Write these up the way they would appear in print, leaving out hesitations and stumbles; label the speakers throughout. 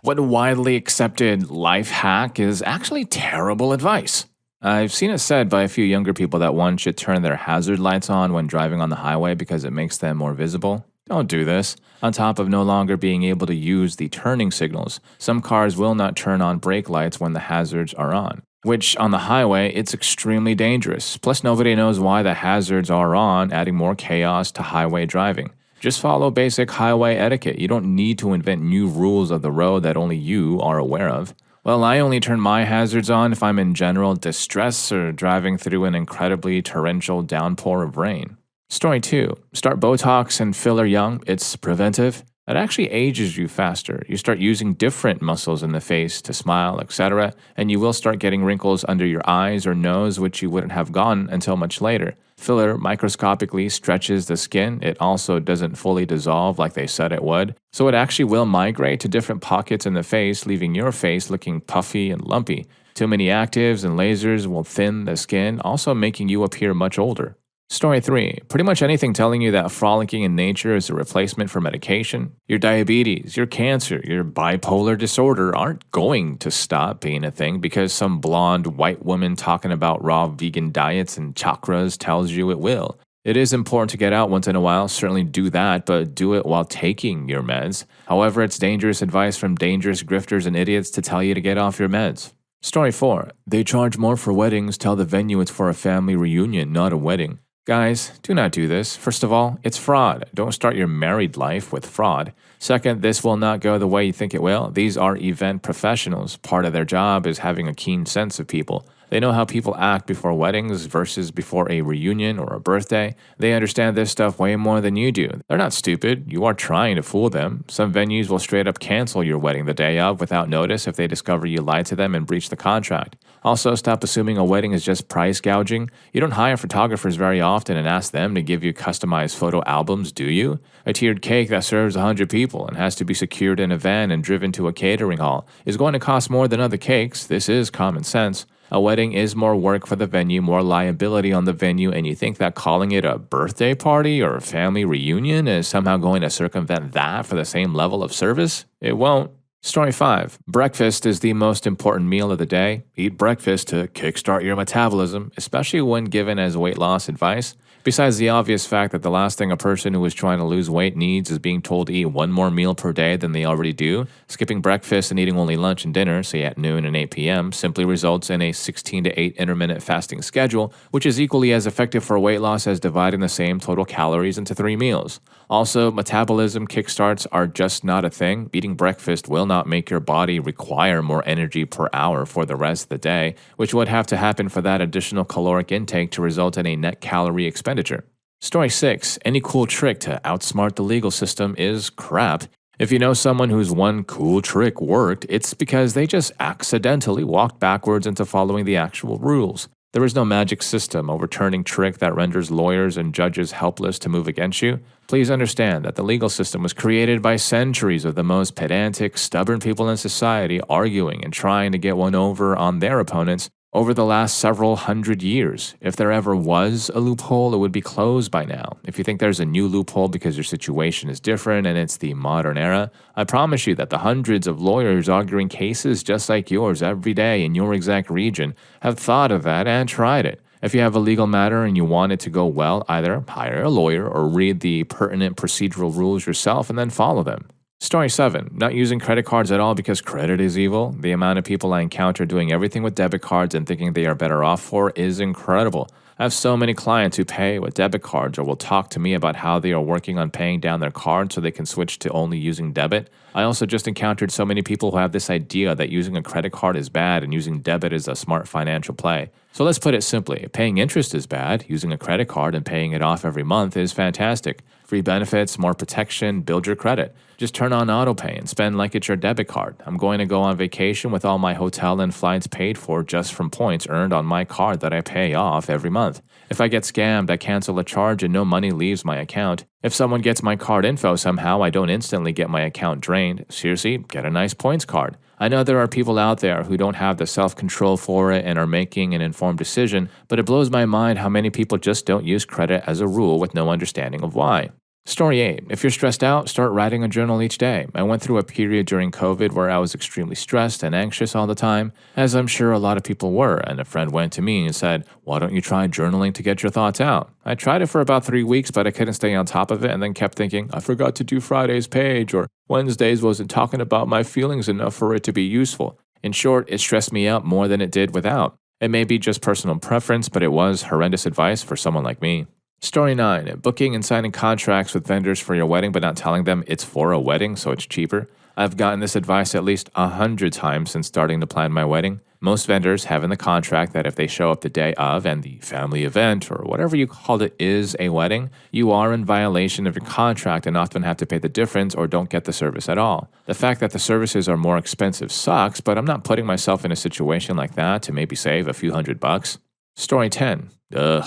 Speaker 1: What widely accepted life hack is actually terrible advice. I've seen it said by a few younger people that one should turn their hazard lights on when driving on the highway because it makes them more visible. Don't do this. On top of no longer being able to use the turning signals, some cars will not turn on brake lights when the hazards are on, which on the highway, it's extremely dangerous. Plus, nobody knows why the hazards are on, adding more chaos to highway driving. Just follow basic highway etiquette. You don't need to invent new rules of the road that only you are aware of. Well, I only turn my hazards on if I'm in general distress or driving through an incredibly torrential downpour of rain. Story 2. Start Botox and filler young. It's preventive. It actually ages you faster. You start using different muscles in the face to smile, etc., and you will start getting wrinkles under your eyes or nose, which you wouldn't have gotten until much later. Filler microscopically stretches the skin. It also doesn't fully dissolve like they said it would, so it actually will migrate to different pockets in the face, leaving your face looking puffy and lumpy. Too many actives and lasers will thin the skin, also making you appear much older. Story 3. Pretty much anything telling you that frolicking in nature is a replacement for medication, your diabetes, your cancer, your bipolar disorder aren't going to stop being a thing because some blonde white woman talking about raw vegan diets and chakras tells you it will. It is important to get out once in a while, certainly do that, but do it while taking your meds. However, it's dangerous advice from dangerous grifters and idiots to tell you to get off your meds. Story 4. They charge more for weddings, tell the venue it's for a family reunion, not a wedding. Guys, do not do this. First of all, it's fraud. Don't start your married life with fraud. Second, this will not go the way you think it will. These are event professionals. Part of their job is having a keen sense of people. They know how people act before weddings versus before a reunion or a birthday. They understand this stuff way more than you do. They're not stupid. You are trying to fool them. Some venues will straight up cancel your wedding the day of without notice if they discover you lied to them and breached the contract. Also, stop assuming a wedding is just price gouging. You don't hire photographers very often and ask them to give you customized photo albums, do you? A tiered cake that serves 100 people and has to be secured in a van and driven to a catering hall is going to cost more than other cakes. This is common sense. A wedding is more work for the venue, more liability on the venue, and you think that calling it a birthday party or a family reunion is somehow going to circumvent that for the same level of service? It won't. Story 5. Breakfast is the most important meal of the day. Eat breakfast to kickstart your metabolism, especially when given as weight loss advice. Besides the obvious fact that the last thing a person who is trying to lose weight needs is being told to eat one more meal per day than they already do, skipping breakfast and eating only lunch and dinner, say at noon and 8 p.m., simply results in a 16 to 8 intermittent fasting schedule, which is equally as effective for weight loss as dividing the same total calories into 3 meals. Also, metabolism kickstarts are just not a thing. Eating breakfast will not make your body require more energy per hour for the rest of the day, which would have to happen for that additional caloric intake to result in a net calorie expenditure. Story 6. Any cool trick to outsmart the legal system is crap. If you know someone whose one cool trick worked, it's because they just accidentally walked backwards into following the actual rules. There is no magic system overturning trick that renders lawyers and judges helpless to move against you. Please understand that the legal system was created by centuries of the most pedantic, stubborn people in society arguing and trying to get one over on their opponents over the last several hundred years. If there ever was a loophole, it would be closed by now. If you think there's a new loophole because your situation is different and it's the modern era, I promise you that the hundreds of lawyers arguing cases just like yours every day in your exact region have thought of that and tried it. If you have a legal matter and you want it to go well, either hire a lawyer or read the pertinent procedural rules yourself and then follow them. Story 7. Not using credit cards at all because credit is evil. The amount of people I encounter doing everything with debit cards and thinking they are better off for is incredible. I have so many clients who pay with debit cards or will talk to me about how they are working on paying down their card so they can switch to only using debit. I also just encountered so many people who have this idea that using a credit card is bad and using debit is a smart financial play. So let's put it simply. Paying interest is bad. Using a credit card and paying it off every month is fantastic. Free benefits, more protection, build your credit. Just turn on autopay and spend like it's your debit card. I'm going to go on vacation with all my hotel and flights paid for just from points earned on my card that I pay off every month. If I get scammed, I cancel a charge and no money leaves my account. If someone gets my card info somehow, I don't instantly get my account drained. Seriously, get a nice points card. I know there are people out there who don't have the self-control for it and are making an informed decision, but it blows my mind how many people just don't use credit as a rule with no understanding of why. Story 8. If you're stressed out, start writing a journal each day. I went through a period during COVID where I was extremely stressed and anxious all the time, as I'm sure a lot of people were, and a friend went to me and said, "Why don't you try journaling to get your thoughts out?" I tried it for about 3 weeks, but I couldn't stay on top of it and then kept thinking, I forgot to do Friday's page, or Wednesdays wasn't talking about my feelings enough for it to be useful. In short, it stressed me out more than it did without. It may be just personal preference, but it was horrendous advice for someone like me. Story 9. Booking and signing contracts with vendors for your wedding but not telling them it's for a wedding so it's cheaper. I've gotten this advice at least 100 times since starting to plan my wedding. Most vendors have in the contract that if they show up the day of and the family event or whatever you called it is a wedding, you are in violation of your contract and often have to pay the difference or don't get the service at all. The fact that the services are more expensive sucks, but I'm not putting myself in a situation like that to maybe save a few $100. Story 10. The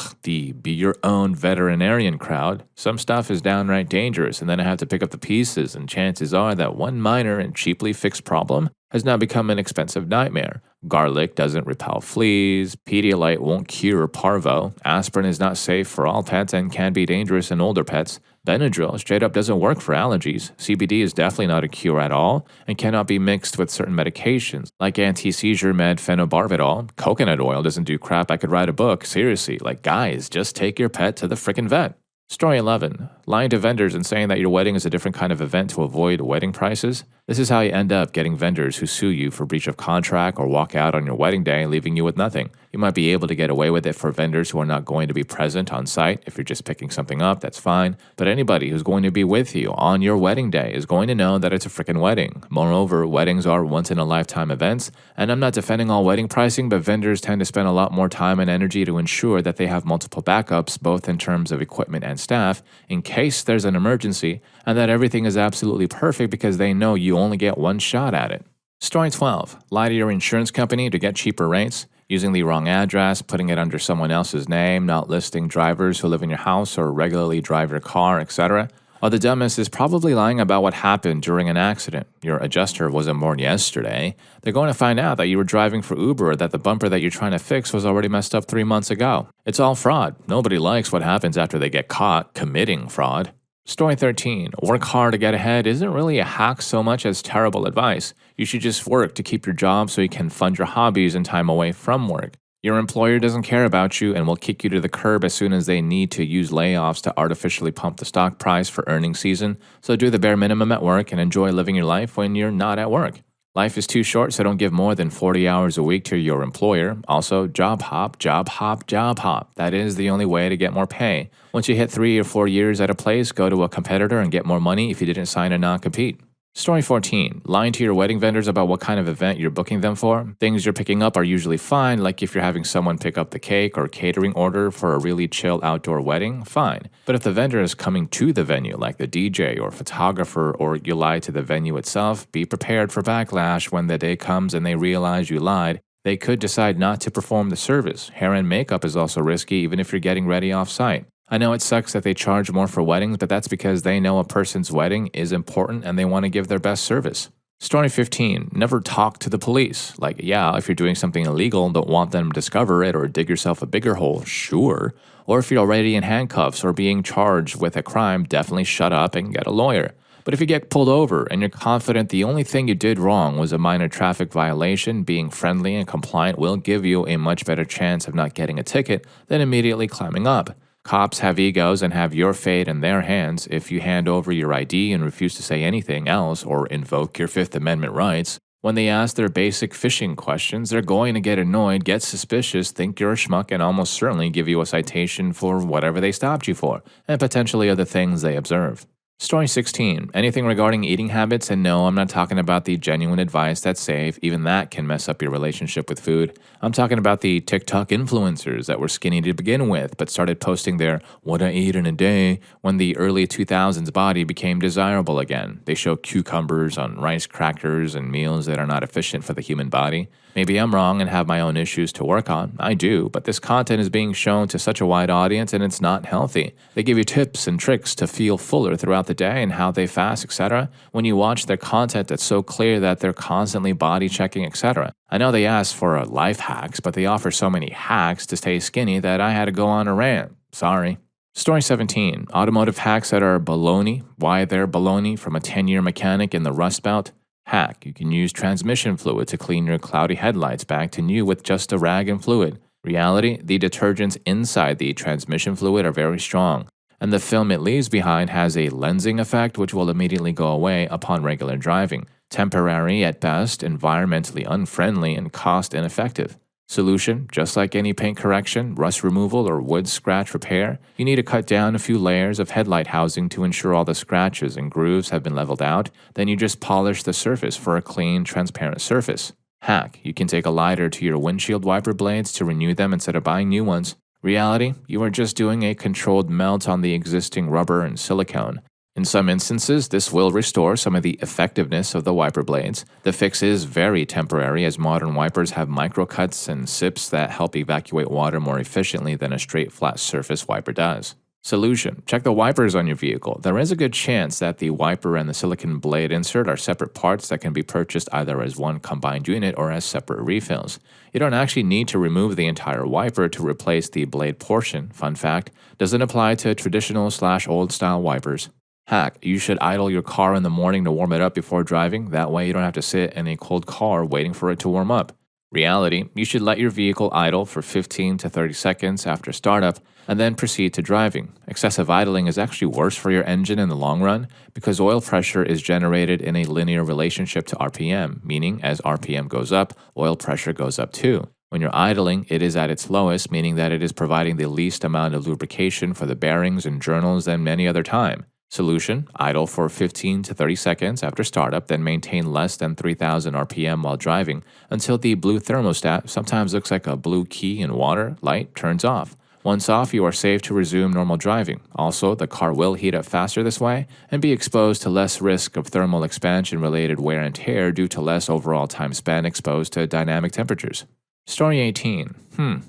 Speaker 1: be your own veterinarian crowd. Some stuff is downright dangerous, and then I have to pick up the pieces, and chances are that one minor and cheaply fixed problem has now become an expensive nightmare. Garlic doesn't repel fleas, Pedialyte won't cure parvo, aspirin is not safe for all pets and can be dangerous in older pets, Benadryl straight up doesn't work for allergies, CBD is definitely not a cure at all, and cannot be mixed with certain medications, like anti-seizure med phenobarbital, coconut oil doesn't do crap, I could write a book, seriously, like guys, just take your pet to the frickin' vet. Story 11. Lying to vendors and saying that your wedding is a different kind of event to avoid wedding prices. This is how you end up getting vendors who sue you for breach of contract or walk out on your wedding day, leaving you with nothing. You might be able to get away with it for vendors who are not going to be present on site. If you're just picking something up, that's fine. But anybody who's going to be with you on your wedding day is going to know that it's a freaking wedding. Moreover, weddings are once-in-a-lifetime events, and I'm not defending all wedding pricing, but vendors tend to spend a lot more time and energy to ensure that they have multiple backups, both in terms of equipment and staff, in case there's an emergency, and that everything is absolutely perfect because they know you only get one shot at it. Story 12. Lie to your insurance company to get cheaper rates. Using the wrong address, putting it under someone else's name, not listing drivers who live in your house or regularly drive your car, etc. Or the dumbest is probably lying about what happened during an accident. Your adjuster wasn't born yesterday. They're going to find out that you were driving for Uber or that the bumper that you're trying to fix was already messed up 3 months ago. It's all fraud. Nobody likes what happens after they get caught committing fraud. Story 13. Work hard to get ahead isn't really a hack so much as terrible advice. You should just work to keep your job so you can fund your hobbies and time away from work. Your employer doesn't care about you and will kick you to the curb as soon as they need to use layoffs to artificially pump the stock price for earnings season, so do the bare minimum at work and enjoy living your life when you're not at work. Life is too short, so don't give more than 40 hours a week to your employer. Also, job hop, job hop, job hop. That is the only way to get more pay. Once you hit 3 or 4 years at a place, go to a competitor and get more money if you didn't sign a non-compete. Story 14. Lying to your wedding vendors about what kind of event you're booking them for. Things you're picking up are usually fine, like if you're having someone pick up the cake or catering order for a really chill outdoor wedding, fine. But if the vendor is coming to the venue, like the DJ or photographer, or you lie to the venue itself, be prepared for backlash when the day comes and they realize you lied. They could decide not to perform the service. Hair and makeup is also risky even if you're getting ready off-site. I know it sucks that they charge more for weddings, but that's because they know a person's wedding is important and they want to give their best service. Story 15. Never talk to the police. Like, yeah, if you're doing something illegal, don't want them to discover it or dig yourself a bigger hole, sure. Or if you're already in handcuffs or being charged with a crime, definitely shut up and get a lawyer. But if you get pulled over and you're confident the only thing you did wrong was a minor traffic violation, being friendly and compliant will give you a much better chance of not getting a ticket than immediately climbing up. Cops have egos and have your fate in their hands. If you hand over your ID and refuse to say anything else or invoke your Fifth Amendment rights, when they ask their basic phishing questions, they're going to get annoyed, get suspicious, think you're a schmuck, and almost certainly give you a citation for whatever they stopped you for, and potentially other things they observe. Story 16. Anything regarding eating habits, and no, I'm not talking about the genuine advice that's safe. Even that can mess up your relationship with food. I'm talking about the TikTok influencers that were skinny to begin with, but started posting their what I eat in a day when the early 2000s body became desirable again. They show cucumbers on rice crackers and meals that are not efficient for the human body. Maybe I'm wrong and have my own issues to work on. I do, but this content is being shown to such a wide audience and it's not healthy. They give you tips and tricks to feel fuller throughout the day and how they fast, etc. When you watch their content, it's so clear that they're constantly body checking, etc. I know they ask for life hacks, but they offer so many hacks to stay skinny that I had to go on a rant. Sorry. Story 17. Automotive hacks that are baloney. Why they're baloney from a 10-year mechanic in the Rust Belt. Hack. You can use transmission fluid to clean your cloudy headlights back to new with just a rag and fluid. Reality. The detergents inside the transmission fluid are very strong, and the film it leaves behind has a lensing effect which will immediately go away upon regular driving. Temporary at best, environmentally unfriendly, and cost ineffective. Solution: just like any paint correction, rust removal, or wood scratch repair, you need to cut down a few layers of headlight housing to ensure all the scratches and grooves have been leveled out. Then you just polish the surface for a clean, transparent surface. Hack: you can take a lighter to your windshield wiper blades to renew them instead of buying new ones. Reality: you are just doing a controlled melt on the existing rubber and silicone. In some instances, this will restore some of the effectiveness of the wiper blades. The fix is very temporary, as modern wipers have microcuts and sips that help evacuate water more efficiently than a straight flat surface wiper does. Solution: check the wipers on your vehicle. There is a good chance that the wiper and the silicone blade insert are separate parts that can be purchased either as one combined unit or as separate refills. You don't actually need to remove the entire wiper to replace the blade portion. Fun fact: doesn't apply to traditional/old style wipers. Hack: you should idle your car in the morning to warm it up before driving. That way you don't have to sit in a cold car waiting for it to warm up. Reality: you should let your vehicle idle for 15 to 30 seconds after startup and then proceed to driving. Excessive idling is actually worse for your engine in the long run because oil pressure is generated in a linear relationship to RPM, meaning as RPM goes up, oil pressure goes up too. When you're idling, it is at its lowest, meaning that it is providing the least amount of lubrication for the bearings and journals than any other time. Solution: idle for 15 to 30 seconds after startup, then maintain less than 3000 RPM while driving until the blue thermostat, sometimes looks like a blue key in water, light turns off. Once off, you are safe to resume normal driving. Also, the car will heat up faster this way and be exposed to less risk of thermal expansion related wear and tear due to less overall time spent exposed to dynamic temperatures. Story 18.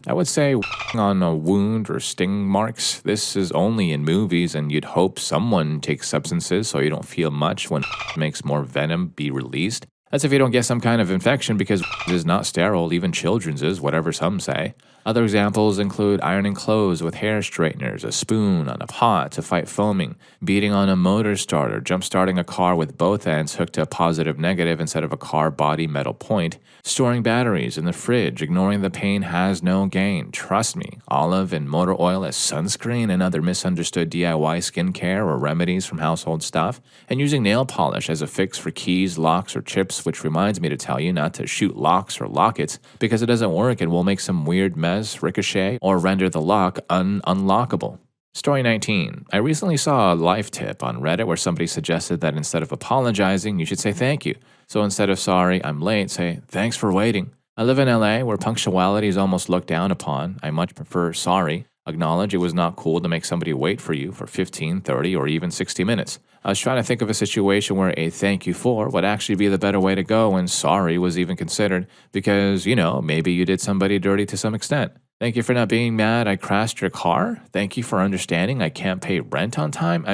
Speaker 1: I would say on a wound or sting marks. This is only in movies, and you'd hope someone takes substances so you don't feel much when makes more venom be released. That's if you don't get some kind of infection, because is not sterile, even children's is, whatever some say. Other examples include ironing clothes with hair straighteners, a spoon on a pot to fight foaming, beating on a motor starter, jump-starting a car with both ends hooked to positive-negative instead of a car body metal point, storing batteries in the fridge, ignoring the pain has no gain. Trust me, olive and motor oil as sunscreen and other misunderstood DIY skincare or remedies from household stuff, and using nail polish as a fix for keys, locks, or chips, which reminds me to tell you not to shoot locks or lockets because it doesn't work and will make some weird mess, ricochet, or render the lock unlockable. Story 19. I recently saw a life tip on Reddit where somebody suggested that instead of apologizing, you should say thank you. So instead of sorry, I'm late, say thanks for waiting. I live in LA where punctuality is almost looked down upon. I much prefer sorry. Acknowledge it was not cool to make somebody wait for you for 15, 30, or even 60 minutes. I was trying to think of a situation where a thank you for would actually be the better way to go when sorry was even considered because, maybe you did somebody dirty to some extent. Thank you for not being mad I crashed your car. Thank you for understanding I can't pay rent on time.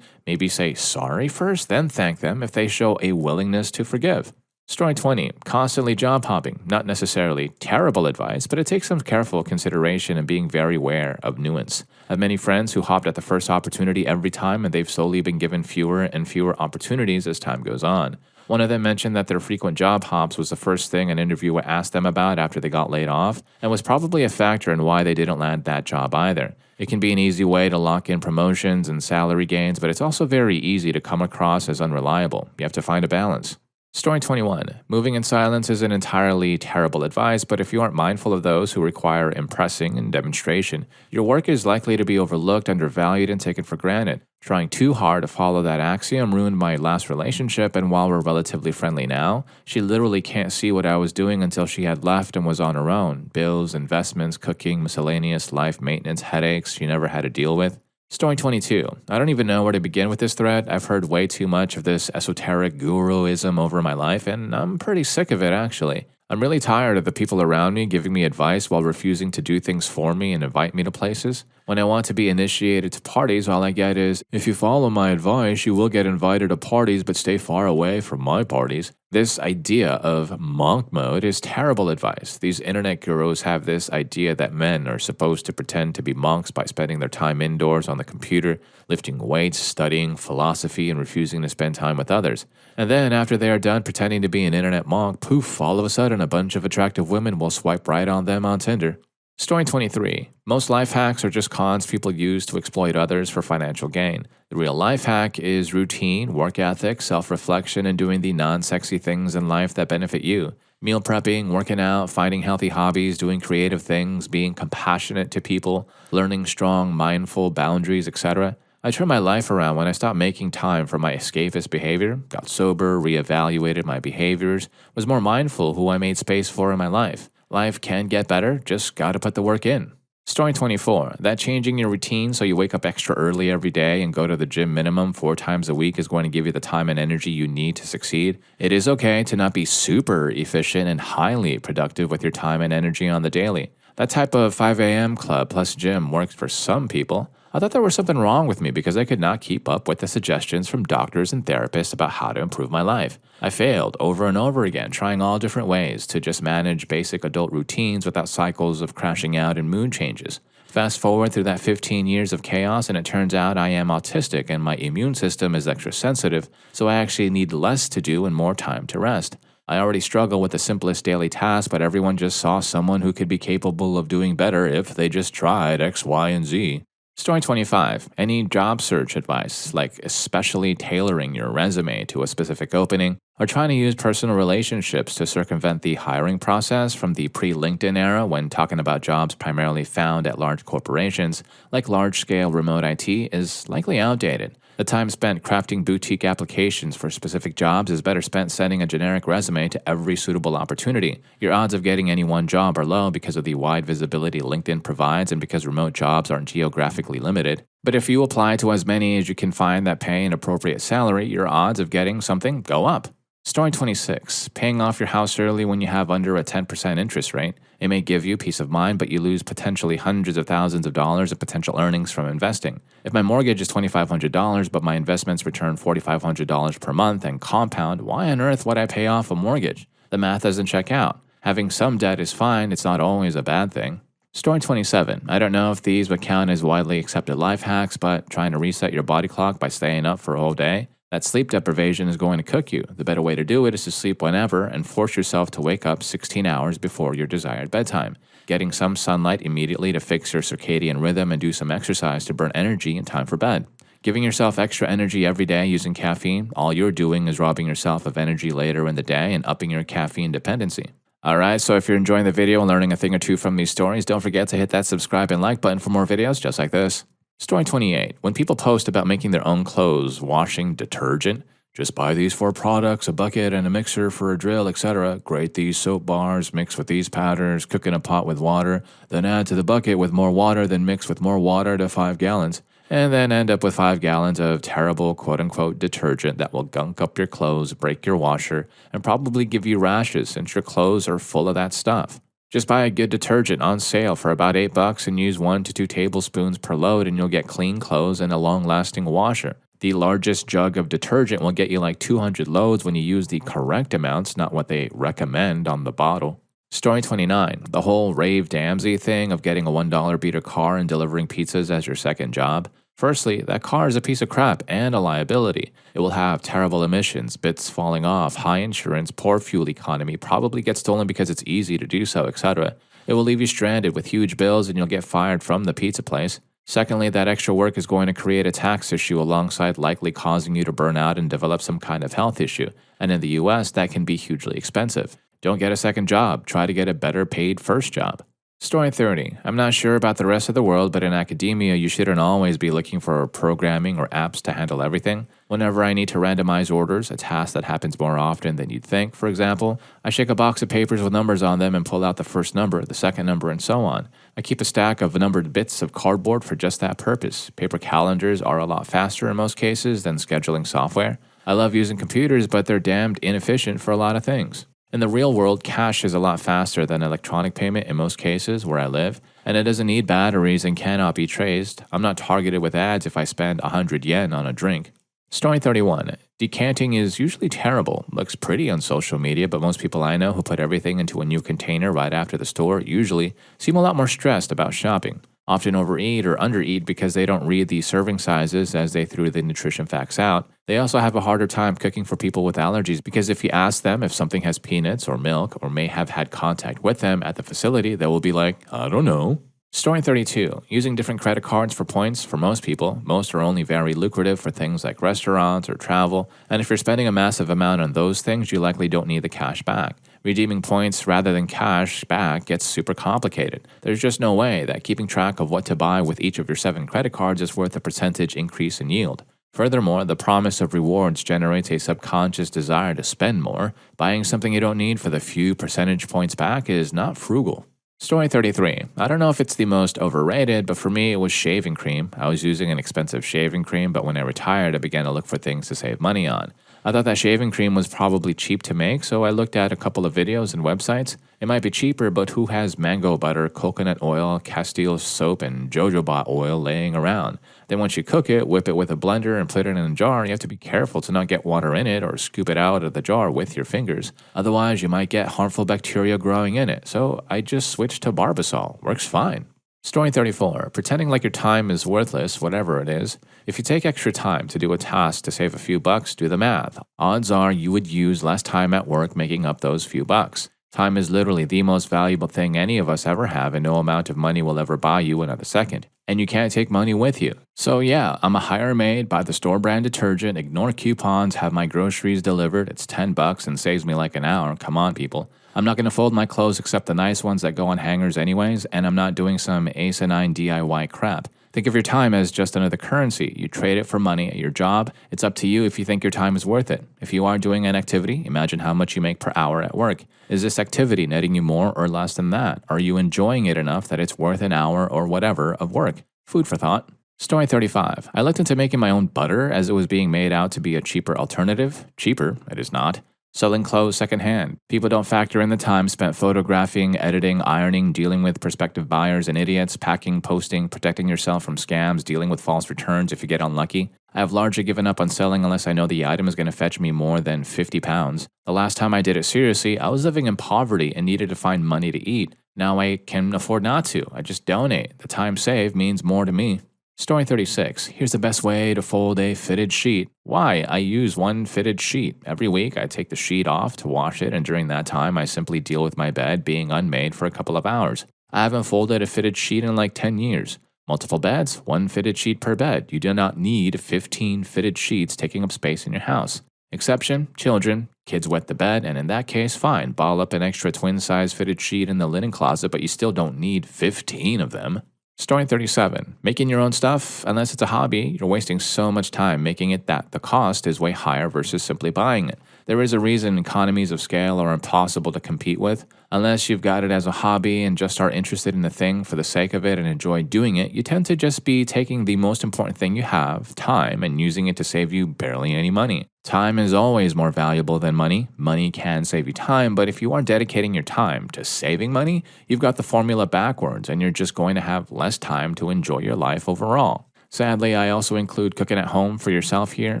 Speaker 1: Maybe say sorry first, then thank them if they show a willingness to forgive. Story 20. Constantly job hopping. Not necessarily terrible advice, but it takes some careful consideration and being very aware of nuance. I have many friends who hopped at the first opportunity every time, and they've slowly been given fewer and fewer opportunities as time goes on. One of them mentioned that their frequent job hops was the first thing an interviewer asked them about after they got laid off, and was probably a factor in why they didn't land that job either. It can be an easy way to lock in promotions and salary gains, but it's also very easy to come across as unreliable. You have to find a balance. Story 21. Moving in silence isn't entirely terrible advice, but if you aren't mindful of those who require impressing and demonstration, your work is likely to be overlooked, undervalued, and taken for granted. Trying too hard to follow that axiom ruined my last relationship, and while we're relatively friendly now, she literally can't see what I was doing until she had left and was on her own. Bills, investments, cooking, miscellaneous life maintenance, headaches she never had to deal with. Story 22. I don't even know where to begin with this thread. I've heard way too much of this esoteric guruism over my life, and I'm pretty sick of it actually. I'm really tired of the people around me giving me advice while refusing to do things for me and invite me to places. When I want to be initiated to parties, all I get is, if you follow my advice, you will get invited to parties, but stay far away from my parties. This idea of monk mode is terrible advice. These internet gurus have this idea that men are supposed to pretend to be monks by spending their time indoors on the computer, lifting weights, studying philosophy, and refusing to spend time with others. And then, after they are done pretending to be an internet monk, poof, all of a sudden a bunch of attractive women will swipe right on them on Tinder. Story 23. Most life hacks are just cons people use to exploit others for financial gain. The real life hack is routine, work ethic, self-reflection, and doing the non-sexy things in life that benefit you. Meal prepping, working out, finding healthy hobbies, doing creative things, being compassionate to people, learning strong, mindful boundaries, etc. I turned my life around when I stopped making time for my escapist behavior, got sober, reevaluated my behaviors, was more mindful who I made space for in my life. Life can get better, just gotta put the work in. Story 24. That changing your routine so you wake up extra early every day and go to the gym minimum 4 times a week is going to give you the time and energy you need to succeed. It is okay to not be super efficient and highly productive with your time and energy on the daily. That type of 5 a.m. club plus gym works for some people. I thought there was something wrong with me because I could not keep up with the suggestions from doctors and therapists about how to improve my life. I failed over and over again, trying all different ways to just manage basic adult routines without cycles of crashing out and mood changes. Fast forward through that 15 years of chaos, and it turns out I am autistic and my immune system is extra sensitive, so I actually need less to do and more time to rest. I already struggle with the simplest daily task, but everyone just saw someone who could be capable of doing better if they just tried X, Y, and Z. Story 25. Any job search advice, like especially tailoring your resume to a specific opening, or trying to use personal relationships to circumvent the hiring process from the pre-LinkedIn era when talking about jobs primarily found at large corporations, like large-scale remote IT, is likely outdated. The time spent crafting boutique applications for specific jobs is better spent sending a generic resume to every suitable opportunity. Your odds of getting any one job are low because of the wide visibility LinkedIn provides and because remote jobs aren't geographically limited. But if you apply to as many as you can find that pay an appropriate salary, your odds of getting something go up. Story 26. Paying off your house early when you have under a 10% interest rate. It may give you peace of mind, but you lose potentially hundreds of thousands of dollars of potential earnings from investing. If my mortgage is $2,500, but my investments return $4,500 per month and compound, why on earth would I pay off a mortgage? The math doesn't check out. Having some debt is fine, it's not always a bad thing. Story 27. I don't know if these would count as widely accepted life hacks, but trying to reset your body clock by staying up for a whole day, that sleep deprivation is going to cook you. The better way to do it is to sleep whenever and force yourself to wake up 16 hours before your desired bedtime. Getting some sunlight immediately to fix your circadian rhythm and do some exercise to burn energy in time for bed. Giving yourself extra energy every day using caffeine, all you're doing is robbing yourself of energy later in the day and upping your caffeine dependency. Alright, so if you're enjoying the video and learning a thing or two from these stories, don't forget to hit that subscribe and like button for more videos just like this. Story 28. When people post about making their own clothes, washing detergent, just buy these 4 products, a bucket and a mixer for a drill, etc. Grate these soap bars, mix with these powders, cook in a pot with water, then add to the bucket with more water, then mix with more water to 5 gallons, and then end up with 5 gallons of terrible quote-unquote detergent that will gunk up your clothes, break your washer, and probably give you rashes since your clothes are full of that stuff. Just buy a good detergent on sale for about $8 and use 1 to 2 tablespoons per load and you'll get clean clothes and a long-lasting washer. The largest jug of detergent will get you like 200 loads when you use the correct amounts, not what they recommend on the bottle. Story 29. The whole Rave Damsey thing of getting a $1 beater car and delivering pizzas as your second job. Firstly, that car is a piece of crap and a liability. It will have terrible emissions, bits falling off, high insurance, poor fuel economy, probably get stolen because it's easy to do so, etc. It will leave you stranded with huge bills and you'll get fired from the pizza place. Secondly, that extra work is going to create a tax issue alongside likely causing you to burn out and develop some kind of health issue. And in the US, that can be hugely expensive. Don't get a second job. Try to get a better paid first job. Story 30. I'm not sure about the rest of the world, but in academia, you shouldn't always be looking for programming or apps to handle everything. Whenever I need to randomize orders, a task that happens more often than you'd think, for example, I shake a box of papers with numbers on them and pull out the first number, the second number, and so on. I keep a stack of numbered bits of cardboard for just that purpose. Paper calendars are a lot faster in most cases than scheduling software. I love using computers, but they're damned inefficient for a lot of things. In the real world, cash is a lot faster than electronic payment in most cases where I live, and it doesn't need batteries and cannot be traced. I'm not targeted with ads if I spend 100 yen on a drink. Story 31. Decanting is usually terrible. Looks pretty on social media, but most people I know who put everything into a new container right after the store usually seem a lot more stressed about shopping. Often overeat or undereat because they don't read the serving sizes as they threw the nutrition facts out. They also have a harder time cooking for people with allergies because if you ask them if something has peanuts or milk or may have had contact with them at the facility, they will be like, I don't know. Story 32. Using different credit cards for points for most people. Most are only very lucrative for things like restaurants or travel, and if you're spending a massive amount on those things, you likely don't need the cash back. Redeeming points rather than cash back gets super complicated. There's just no way that keeping track of what to buy with each of your 7 credit cards is worth a percentage increase in yield. Furthermore, the promise of rewards generates a subconscious desire to spend more. Buying something you don't need for the few percentage points back is not frugal. Story 33. I don't know if it's the most overrated, but for me it was shaving cream. I was using an expensive shaving cream, but when I retired I began to look for things to save money on. I thought that shaving cream was probably cheap to make, so I looked at a couple of videos and websites. It might be cheaper, but who has mango butter, coconut oil, Castile soap, and jojoba oil laying around? Then once you cook it, whip it with a blender and put it in a jar. You have to be careful to not get water in it or scoop it out of the jar with your fingers. Otherwise, you might get harmful bacteria growing in it. So I just switched to Barbasol. Works fine. Story 34. Pretending like your time is worthless, whatever it is. If you take extra time to do a task to save a few bucks, do the math. Odds are you would use less time at work making up those few bucks. Time is literally the most valuable thing any of us ever have, and no amount of money will ever buy you another second. And you can't take money with you. So yeah, I'm a hire maid, buy the store brand detergent, ignore coupons, have my groceries delivered. It's $10 and saves me like an hour. Come on, people. I'm not going to fold my clothes except the nice ones that go on hangers anyways, and I'm not doing some asinine DIY crap. Think of your time as just another currency. You trade it for money at your job. It's up to you if you think your time is worth it. If you are doing an activity, imagine how much you make per hour at work. Is this activity netting you more or less than that? Are you enjoying it enough that it's worth an hour or whatever of work? Food for thought. Story 35. I looked into making my own butter as it was being made out to be a cheaper alternative. Cheaper, it is not. Selling clothes secondhand. People don't factor in the time spent photographing, editing, ironing, dealing with prospective buyers and idiots, packing, posting, protecting yourself from scams, dealing with false returns if you get unlucky. I have largely given up on selling unless I know the item is going to fetch me more than 50 pounds. The last time I did it seriously, I was living in poverty and needed to find money to eat. Now I can afford not to. I just donate. The time saved means more to me. Story 36. Here's the best way to fold a fitted sheet. Why? I use one fitted sheet. Every week I take the sheet off to wash it, and during that time I simply deal with my bed being unmade for a couple of hours. I haven't folded a fitted sheet in like 10 years. Multiple beds, one fitted sheet per bed. You do not need 15 fitted sheets taking up space in your house. Exception, children. Kids wet the bed, and in that case, fine. Ball up an extra twin-size fitted sheet in the linen closet, but you still don't need 15 of them. Story 37. Making your own stuff, unless it's a hobby, you're wasting so much time making it that the cost is way higher versus simply buying it. There is a reason economies of scale are impossible to compete with. Unless you've got it as a hobby and just are interested in the thing for the sake of it and enjoy doing it, you tend to just be taking the most important thing you have, time, and using it to save you barely any money. Time is always more valuable than money. Money can save you time, but if you are dedicating your time to saving money, you've got the formula backwards and you're just going to have less time to enjoy your life overall. Sadly, I also include cooking at home for yourself here.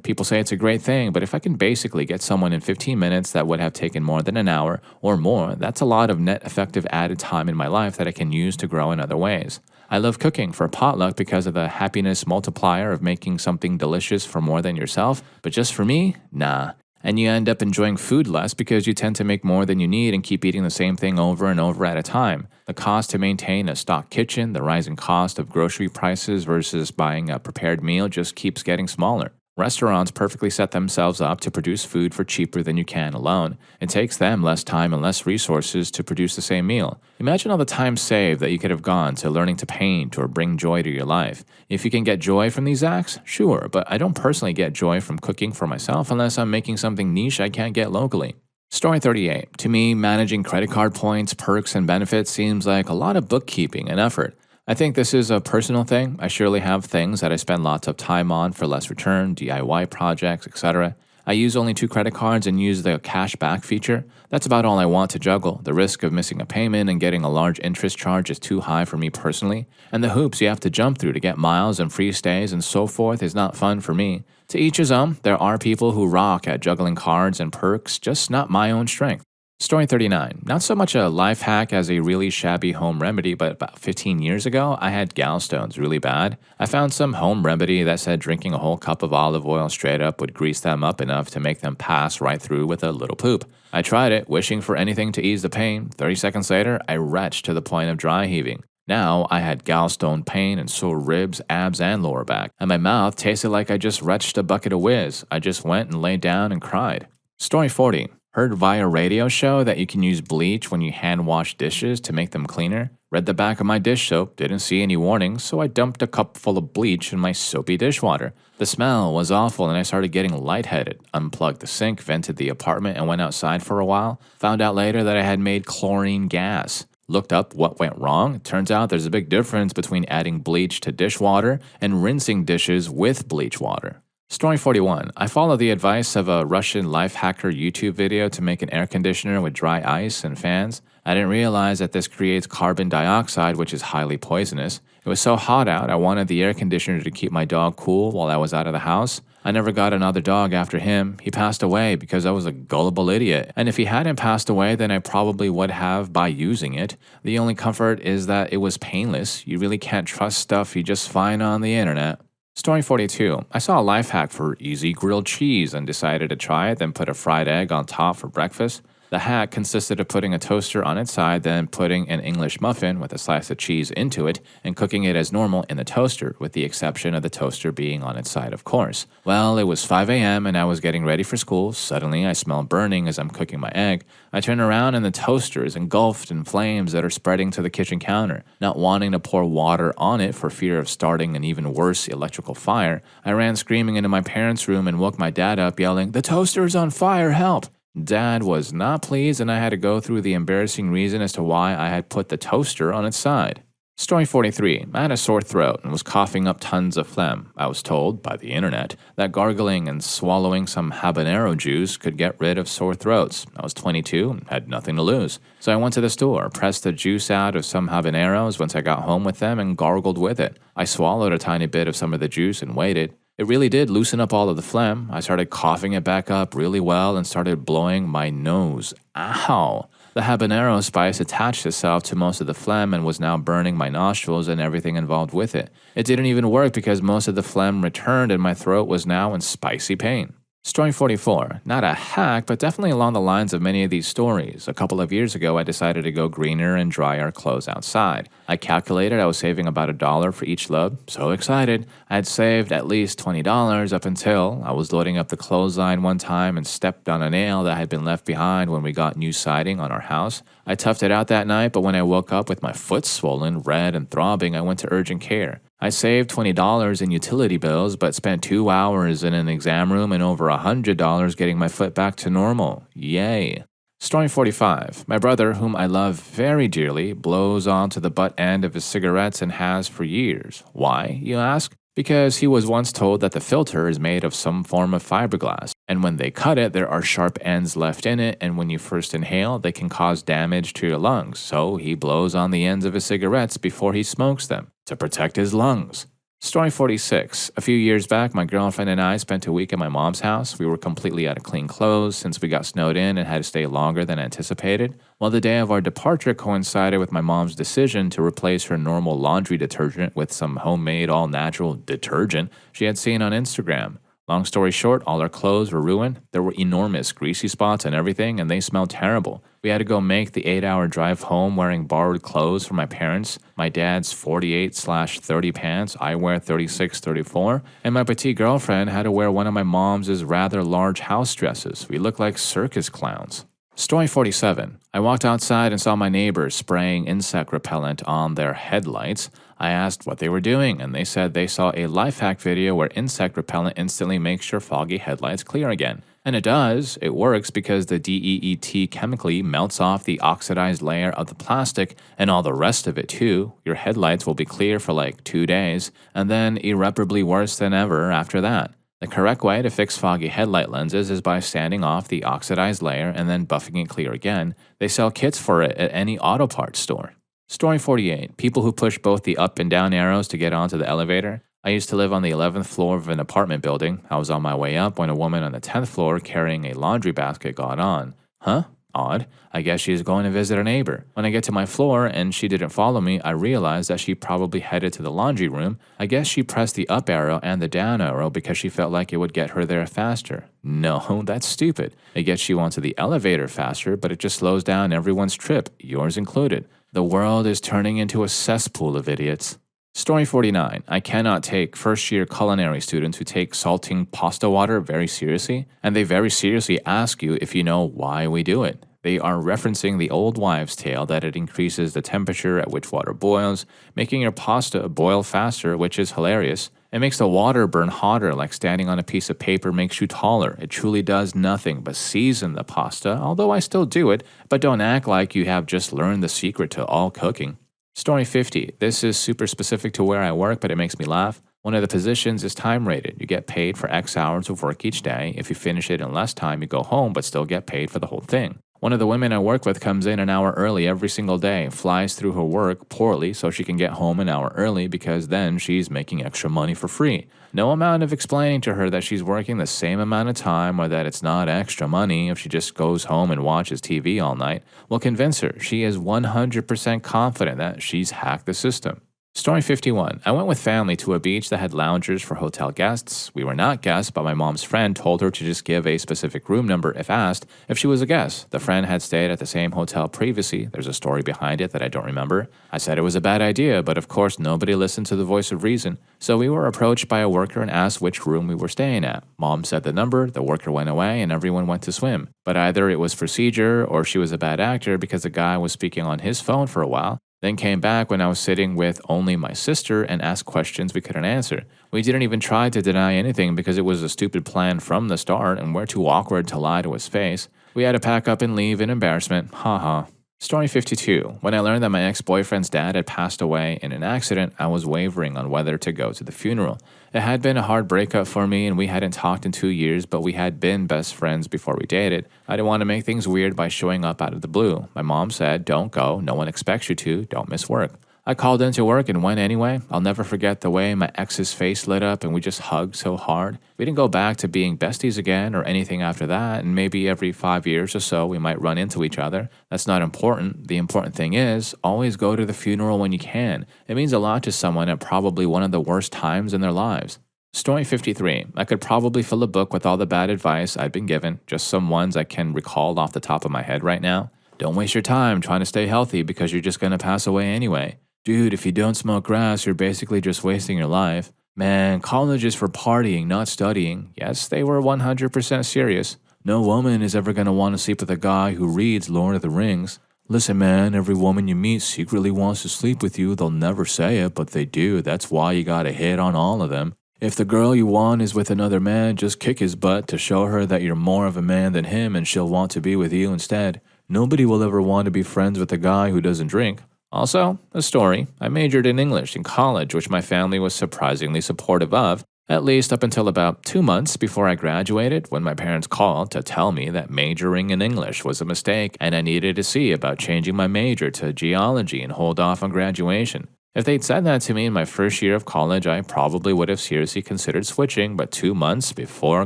Speaker 1: People say it's a great thing, but if I can basically get someone in 15 minutes that would have taken more than an hour or more, that's a lot of net effective added time in my life that I can use to grow in other ways. I love cooking for potluck because of the happiness multiplier of making something delicious for more than yourself, but just for me, nah. And you end up enjoying food less because you tend to make more than you need and keep eating the same thing over and over at a time. The cost to maintain a stock kitchen, the rising cost of grocery prices versus buying a prepared meal just keeps getting smaller. Restaurants perfectly set themselves up to produce food for cheaper than you can alone. It takes them less time and less resources to produce the same meal. Imagine all the time saved that you could have gone to learning to paint or bring joy to your life. If you can get joy from these acts, sure, but I don't personally get joy from cooking for myself unless I'm making something niche I can't get locally. Story 38. To me, managing credit card points, perks, and benefits seems like a lot of bookkeeping and effort. I think this is a personal thing. I surely have things that I spend lots of time on for less return, DIY projects, etc. I use only 2 credit cards and use the cash back feature. That's about all I want to juggle. The risk of missing a payment and getting a large interest charge is too high for me personally, and the hoops you have to jump through to get miles and free stays and so forth is not fun for me. To each his own, there are people who rock at juggling cards and perks, just not my own strength. Story 39. Not so much a life hack as a really shabby home remedy, but about 15 years ago, I had gallstones really bad. I found some home remedy that said drinking a whole cup of olive oil straight up would grease them up enough to make them pass right through with a little poop. I tried it, wishing for anything to ease the pain. 30 seconds later, I retched to the point of dry heaving. Now, I had gallstone pain and sore ribs, abs, and lower back, and my mouth tasted like I just retched a bucket of whiz. I just went and laid down and cried. Story 40. Heard via radio show that you can use bleach when you hand wash dishes to make them cleaner. Read the back of my dish soap, didn't see any warnings, so I dumped a cup full of bleach in my soapy dishwater. The smell was awful and I started getting lightheaded. Unplugged the sink, vented the apartment, and went outside for a while. Found out later that I had made chlorine gas. Looked up what went wrong. Turns out there's a big difference between adding bleach to dishwater and rinsing dishes with bleach water. Story 41. I followed the advice of a Russian life hacker YouTube video to make an air conditioner with dry ice and fans. I didn't realize that this creates carbon dioxide, which is highly poisonous. It was so hot out, I wanted the air conditioner to keep my dog cool while I was out of the house. I never got another dog after him. He passed away because I was a gullible idiot. And if he hadn't passed away, then I probably would have by using it. The only comfort is that it was painless. You really can't trust stuff you just find on the internet. Story 42. I saw a life hack for easy grilled cheese and decided to try it, then put a fried egg on top for breakfast. The hack consisted of putting a toaster on its side, then putting an English muffin with a slice of cheese into it and cooking it as normal in the toaster, with the exception of the toaster being on its side, of course. Well, it was 5 a.m. and I was getting ready for school. Suddenly, I smell burning as I'm cooking my egg. I turn around and the toaster is engulfed in flames that are spreading to the kitchen counter. Not wanting to pour water on it for fear of starting an even worse electrical fire, I ran screaming into my parents' room and woke my dad up, yelling, "The toaster is on fire, help!" Dad was not pleased, and I had to go through the embarrassing reason as to why I had put the toaster on its side. Story 43. I had a sore throat and was coughing up tons of phlegm. I was told, by the internet, that gargling and swallowing some habanero juice could get rid of sore throats. I was 22 and had nothing to lose. So I went to the store, pressed the juice out of some habaneros once I got home with them, and gargled with it. I swallowed a tiny bit of some of the juice and waited. It really did loosen up all of the phlegm. I started coughing it back up really well and started blowing my nose. Ow! The habanero spice attached itself to most of the phlegm and was now burning my nostrils and everything involved with it. It didn't even work because most of the phlegm returned and my throat was now in spicy pain. Story 44. Not a hack, but definitely along the lines of many of these stories. A couple of years ago, I decided to go greener and dry our clothes outside. I calculated I was saving about $1 for each load. So excited. I had saved at least $20 up until I was loading up the clothesline one time and stepped on a nail that had been left behind when we got new siding on our house. I toughed it out that night, but when I woke up with my foot swollen, red, and throbbing, I went to urgent care. I saved $20 in utility bills, but spent 2 hours in an exam room and over $100 getting my foot back to normal. Yay. Story 45. My brother, whom I love very dearly, blows onto the butt end of his cigarettes and has for years. Why, you ask? Because he was once told that the filter is made of some form of fiberglass, and when they cut it, there are sharp ends left in it, and when you first inhale, they can cause damage to your lungs, so he blows on the ends of his cigarettes before he smokes them, to protect his lungs. Story 46. A few years back, my girlfriend and I spent a week at my mom's house. We were completely out of clean clothes since we got snowed in and had to stay longer than anticipated. While the day of our departure coincided with my mom's decision to replace her normal laundry detergent with some homemade all-natural detergent she had seen on Instagram. Long story short, all our clothes were ruined. There were enormous greasy spots and everything, and they smelled terrible. We had to go make the 8-hour drive home wearing borrowed clothes from my parents. My dad's 48/30 pants, I wear 36/34, and my petite girlfriend had to wear one of my mom's rather large house dresses. We looked like circus clowns. Story 47. I walked outside and saw my neighbors spraying insect repellent on their headlights. I asked what they were doing, and they said they saw a life hack video where insect repellent instantly makes your foggy headlights clear again. And it does. It works because the DEET chemically melts off the oxidized layer of the plastic and all the rest of it too. Your headlights will be clear for like 2 days, and then irreparably worse than ever after that. The correct way to fix foggy headlight lenses is by sanding off the oxidized layer and then buffing it clear again. They sell kits for it at any auto parts store. Story 48. People who push both the up and down arrows to get onto the elevator. I used to live on the 11th floor of an apartment building. I was on my way up when a woman on the 10th floor carrying a laundry basket got on. Huh? Odd. I guess she is going to visit a neighbor. When I get to my floor and she didn't follow me, I realized that she probably headed to the laundry room. I guess she pressed the up arrow and the down arrow because she felt like it would get her there faster. No, that's stupid. It gets you onto the elevator faster, but it just slows down everyone's trip, yours included. The world is turning into a cesspool of idiots. Story 49. I cannot take first-year culinary students who take salting pasta water very seriously, and they very seriously ask you if you know why we do it. They are referencing the old wives' tale that it increases the temperature at which water boils, making your pasta boil faster, which is hilarious. It makes the water burn hotter, like standing on a piece of paper makes you taller. It truly does nothing but season the pasta, although I still do it, but don't act like you have just learned the secret to all cooking. Story 50. This is super specific to where I work, but it makes me laugh. One of the positions is time rated. You get paid for X hours of work each day. If you finish it in less time, you go home, but still get paid for the whole thing. One of the women I work with comes in an hour early every single day, flies through her work poorly so she can get home an hour early because then she's making extra money for free. No amount of explaining to her that she's working the same amount of time or that it's not extra money if she just goes home and watches TV all night will convince her. She is 100% confident that she's hacked the system. Story 51. I went with family to a beach that had loungers for hotel guests. We were not guests, but my mom's friend told her to just give a specific room number if asked if she was a guest. The friend had stayed at the same hotel previously. There's a story behind it that I don't remember. I said it was a bad idea, but of course nobody listened to the voice of reason. So we were approached by a worker and asked which room we were staying at. Mom said the number, the worker went away, and everyone went to swim. But either it was procedure or she was a bad actor because the guy was speaking on his phone for a while. Then came back when I was sitting with only my sister and asked questions we couldn't answer. We didn't even try to deny anything because it was a stupid plan from the start and we're too awkward to lie to his face. We had to pack up and leave in embarrassment. Haha. Story 52. When I learned that my ex-boyfriend's dad had passed away in an accident, I was wavering on whether to go to the funeral. It had been a hard breakup for me and we hadn't talked in 2 years, but we had been best friends before we dated. I didn't want to make things weird by showing up out of the blue. My mom said, don't go, no one expects you to, don't miss work. I called into work and went anyway. I'll never forget the way my ex's face lit up and we just hugged so hard. We didn't go back to being besties again or anything after that, and maybe every 5 years or so we might run into each other. That's not important. The important thing is, always go to the funeral when you can. It means a lot to someone at probably one of the worst times in their lives. Story 53. I could probably fill a book with all the bad advice I've been given, just some ones I can recall off the top of my head right now. Don't waste your time trying to stay healthy because you're just going to pass away anyway. Dude, if you don't smoke grass, you're basically just wasting your life. Man, college is for partying, not studying. Yes, they were 100% serious. No woman is ever going to want to sleep with a guy who reads Lord of the Rings. Listen, man, every woman you meet secretly wants to sleep with you. They'll never say it, but they do. That's why you gotta hit on all of them. If the girl you want is with another man, just kick his butt to show her that you're more of a man than him and she'll want to be with you instead. Nobody will ever want to be friends with a guy who doesn't drink. Also, a story. I majored in English in college, which my family was surprisingly supportive of, at least up until about 2 months before I graduated, when my parents called to tell me that majoring in English was a mistake and I needed to see about changing my major to geology and hold off on graduation. If they'd said that to me in my first year of college, I probably would have seriously considered switching, but 2 months before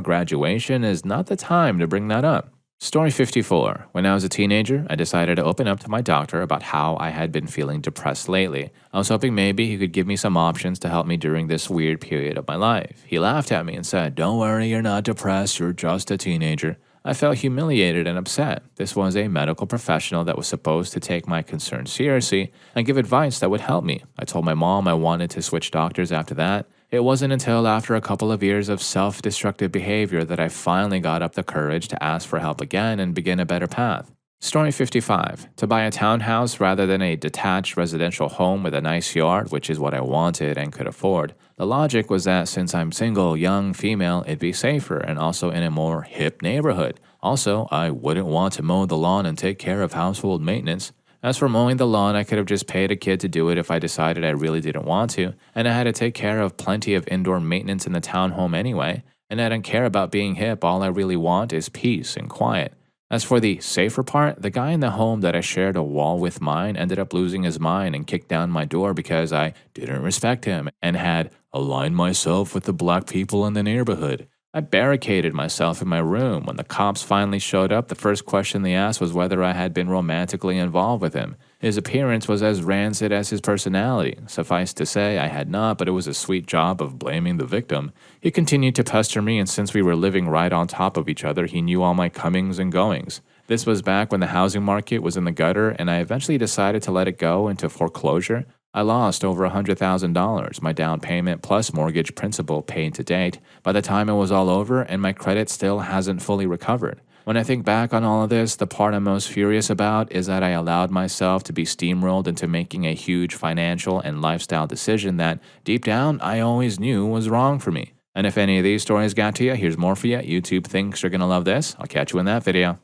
Speaker 1: graduation is not the time to bring that up. Story 54. When I was a teenager, I decided to open up to my doctor about how I had been feeling depressed lately. I was hoping maybe he could give me some options to help me during this weird period of my life. He laughed at me and said, "Don't worry, you're not depressed, you're just a teenager." I felt humiliated and upset. This was a medical professional that was supposed to take my concerns seriously and give advice that would help me. I told my mom I wanted to switch doctors after that. It wasn't until after a couple of years of self-destructive behavior that I finally got up the courage to ask for help again and begin a better path. Story 55. To buy a townhouse rather than a detached residential home with a nice yard, which is what I wanted and could afford. The logic was that since I'm single, young, female, it'd be safer and also in a more hip neighborhood. Also, I wouldn't want to mow the lawn and take care of household maintenance. As for mowing the lawn, I could have just paid a kid to do it if I decided I really didn't want to, and I had to take care of plenty of indoor maintenance in the townhome anyway. And I don't care about being hip, all I really want is peace and quiet. As for the safer part, the guy in the home that I shared a wall with mine ended up losing his mind and kicked down my door because I didn't respect him and had aligned myself with the black people in the neighborhood. I barricaded myself in my room. When the cops finally showed up, the first question they asked was whether I had been romantically involved with him. His appearance was as rancid as his personality. Suffice to say, I had not, but it was a sweet job of blaming the victim. He continued to pester me, and since we were living right on top of each other, he knew all my comings and goings. This was back when the housing market was in the gutter, and I eventually decided to let it go into foreclosure. I lost over $100,000, my down payment plus mortgage principal paid to date, by the time it was all over, and my credit still hasn't fully recovered. When I think back on all of this, the part I'm most furious about is that I allowed myself to be steamrolled into making a huge financial and lifestyle decision that, deep down, I always knew was wrong for me. And if any of these stories got to you, here's more for you. YouTube thinks you're going to love this. I'll catch you in that video.